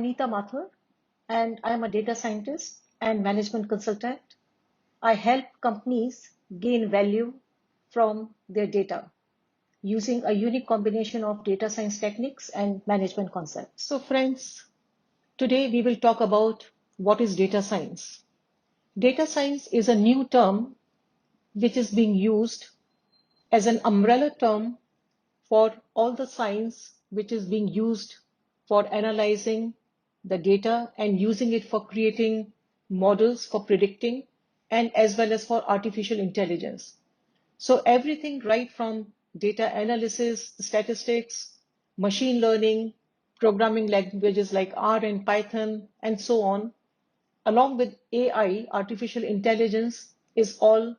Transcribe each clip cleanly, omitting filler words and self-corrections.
Neeta Mathur, and I am a data scientist and management consultant. I help companies gain value from their data using a unique combination of data science techniques and management concepts. So friends, today we will talk about what is data science. Data science is a new term which is being used as an umbrella term for all the science which is being used for analyzing the data and using it for creating models for predicting and as well as for artificial intelligence. So everything right from data analysis, statistics, machine learning, programming languages like R and Python, and so on, along with AI, artificial intelligence, is all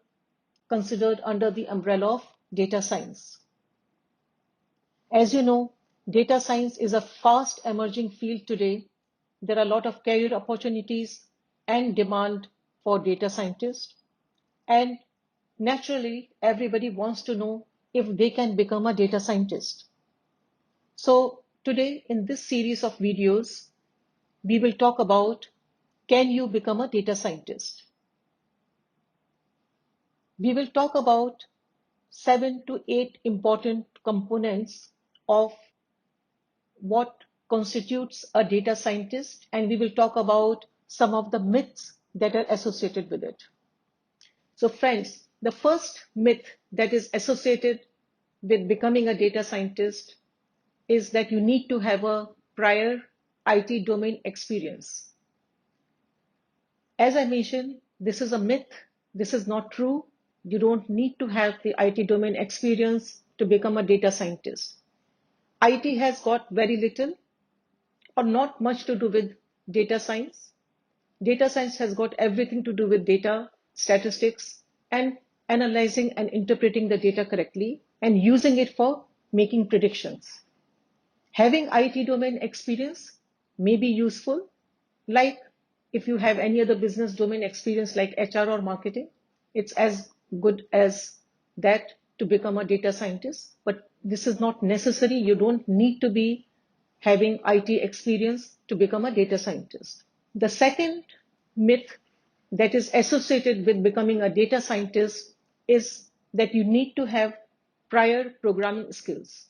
considered under the umbrella of data science. As you know, data science is a fast emerging field today. There are a lot of career opportunities and demand for data scientists. And naturally, everybody wants to know if they can become a data scientist. So today in this series of videos, we will talk about, can you become a data scientist? We will talk about 7 to 8 important components of what constitutes a data scientist, and we will talk about some of the myths that are associated with it. So friends, the first myth that is associated with becoming a data scientist is that you need to have a prior IT domain experience. As I mentioned, this is a myth. This is not true. You don't need to have the IT domain experience to become a data scientist. IT has got very little or not much to do with data science. Data science has got everything to do with data, statistics, and analyzing and interpreting the data correctly and using it for making predictions. Having IT domain experience may be useful, like if you have any other business domain experience like HR or marketing, it's as good as that to become a data scientist, but this is not necessary. You don't need to be having IT experience to become a data scientist. The second myth that is associated with becoming a data scientist is that you need to have prior programming skills.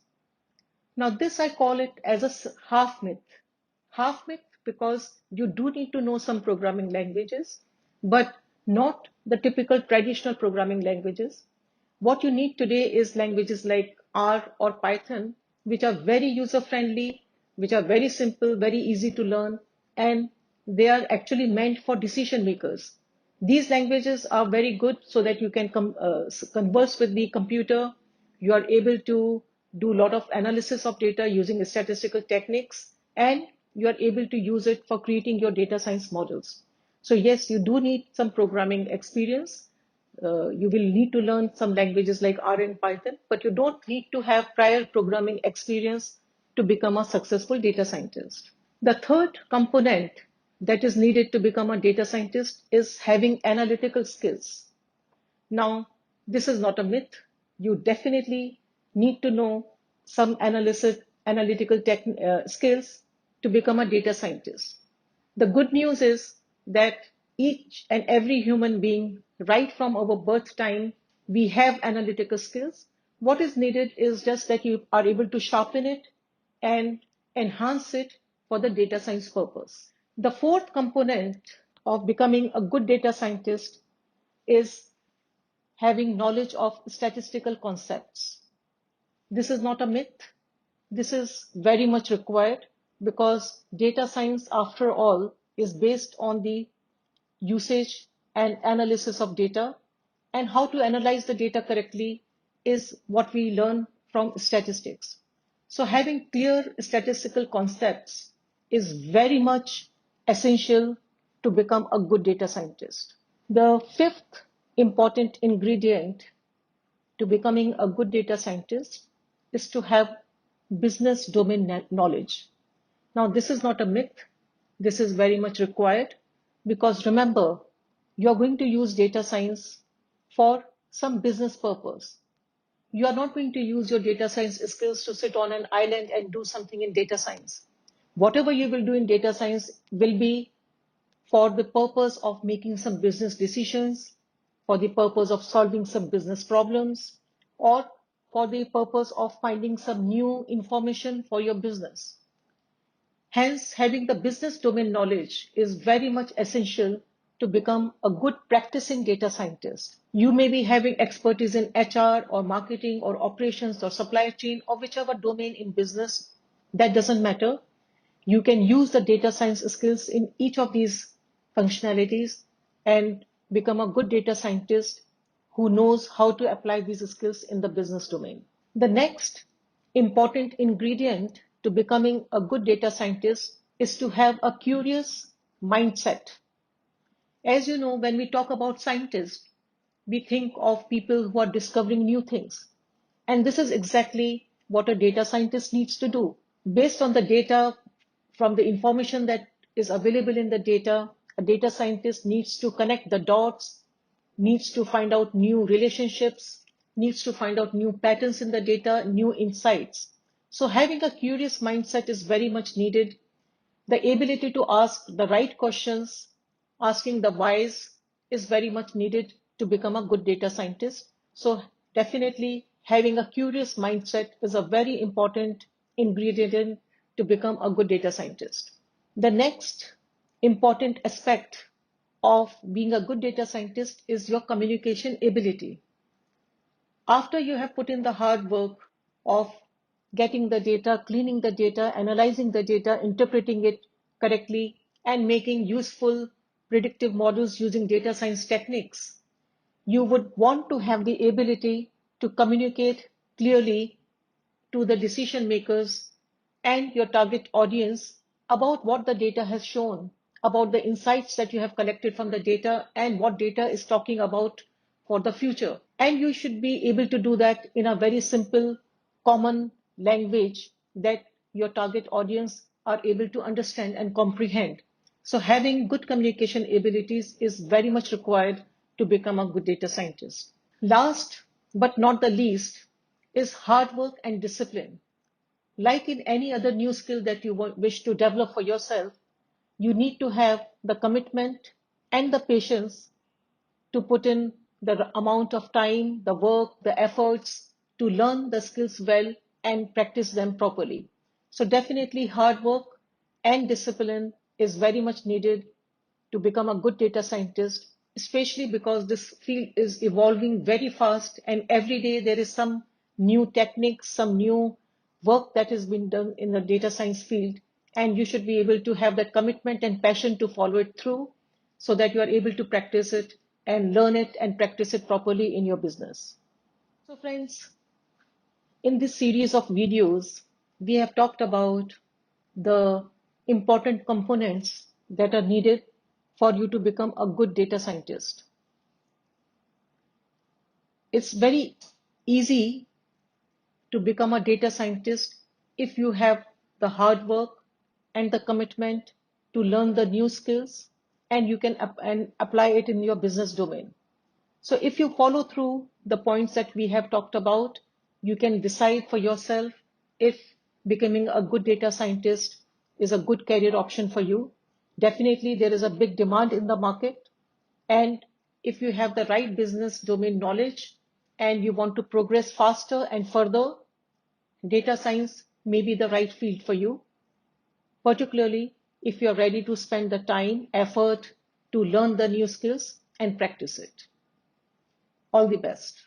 Now this I call it as a half myth. Half myth because you do need to know some programming languages, but not the typical traditional programming languages. What you need today is languages like R or Python, which are very user-friendly, which are very simple, very easy to learn, and they are actually meant for decision makers. These languages are very good so that you can converse with the computer. You are able to do a lot of analysis of data using statistical techniques, and you are able to use it for creating your data science models. So yes, you do need some programming experience. You will need to learn some languages like R and Python, but you don't need to have prior programming experience to become a successful data scientist. The third component that is needed to become a data scientist is having analytical skills. Now, this is not a myth. You definitely need to know some analytical skills to become a data scientist. The good news is that each and every human being, right from our birth time, we have analytical skills. What is needed is just that you are able to sharpen it and enhance it for the data science purpose. The fourth component of becoming a good data scientist is having knowledge of statistical concepts. This is not a myth. This is very much required because data science, after all, is based on the usage and analysis of data, and how to analyze the data correctly is what we learn from statistics. So having clear statistical concepts is very much essential to become a good data scientist. The fifth important ingredient to becoming a good data scientist is to have business domain knowledge. Now, this is not a myth. This is very much required because remember, you're going to use data science for some business purpose. You are not going to use your data science skills to sit on an island and do something in data science. Whatever you will do in data science will be for the purpose of making some business decisions, for the purpose of solving some business problems, or for the purpose of finding some new information for your business. Hence, having the business domain knowledge is very much essential to become a good practicing data scientist. You may be having expertise in HR or marketing or operations or supply chain or whichever domain in business, that doesn't matter. You can use the data science skills in each of these functionalities and become a good data scientist who knows how to apply these skills in the business domain. The next important ingredient to becoming a good data scientist is to have a curious mindset. As you know, when we talk about scientists, we think of people who are discovering new things. And this is exactly what a data scientist needs to do. Based on the data, from the information that is available in the data, a data scientist needs to connect the dots, needs to find out new relationships, needs to find out new patterns in the data, new insights. So having a curious mindset is very much needed. The ability to ask the right questions, asking the whys is very much needed to become a good data scientist. So definitely having a curious mindset is a very important ingredient to become a good data scientist. The next important aspect of being a good data scientist is your communication ability. After you have put in the hard work of getting the data, cleaning the data, analyzing the data, interpreting it correctly, and making useful predictive models using data science techniques, you would want to have the ability to communicate clearly to the decision makers and your target audience about what the data has shown, about the insights that you have collected from the data and what data is talking about for the future. And you should be able to do that in a very simple, common language that your target audience are able to understand and comprehend. So having good communication abilities is very much required to become a good data scientist. Last but not the least is hard work and discipline. Like in any other new skill that you wish to develop for yourself, you need to have the commitment and the patience to put in the amount of time, the work, the efforts to learn the skills well and practice them properly. So definitely hard work and discipline is very much needed to become a good data scientist, especially because this field is evolving very fast and every day there is some new technique, some new work that has been done in the data science field, and you should be able to have that commitment and passion to follow it through so that you are able to practice it and learn it and practice it properly in your business. So friends, in this series of videos, we have talked about the important components that are needed for you to become a good data scientist. It's very easy to become a data scientist if you have the hard work and the commitment to learn the new skills and you can apply it in your business domain. So if you follow through the points that we have talked about, you can decide for yourself if becoming a good data scientist is a good career option for you. Definitely there is a big demand in the market, and if you have the right business domain knowledge and you want to progress faster and further, data science may be the right field for you, particularly if you're ready to spend the time, effort to learn the new skills and practice it. All the best.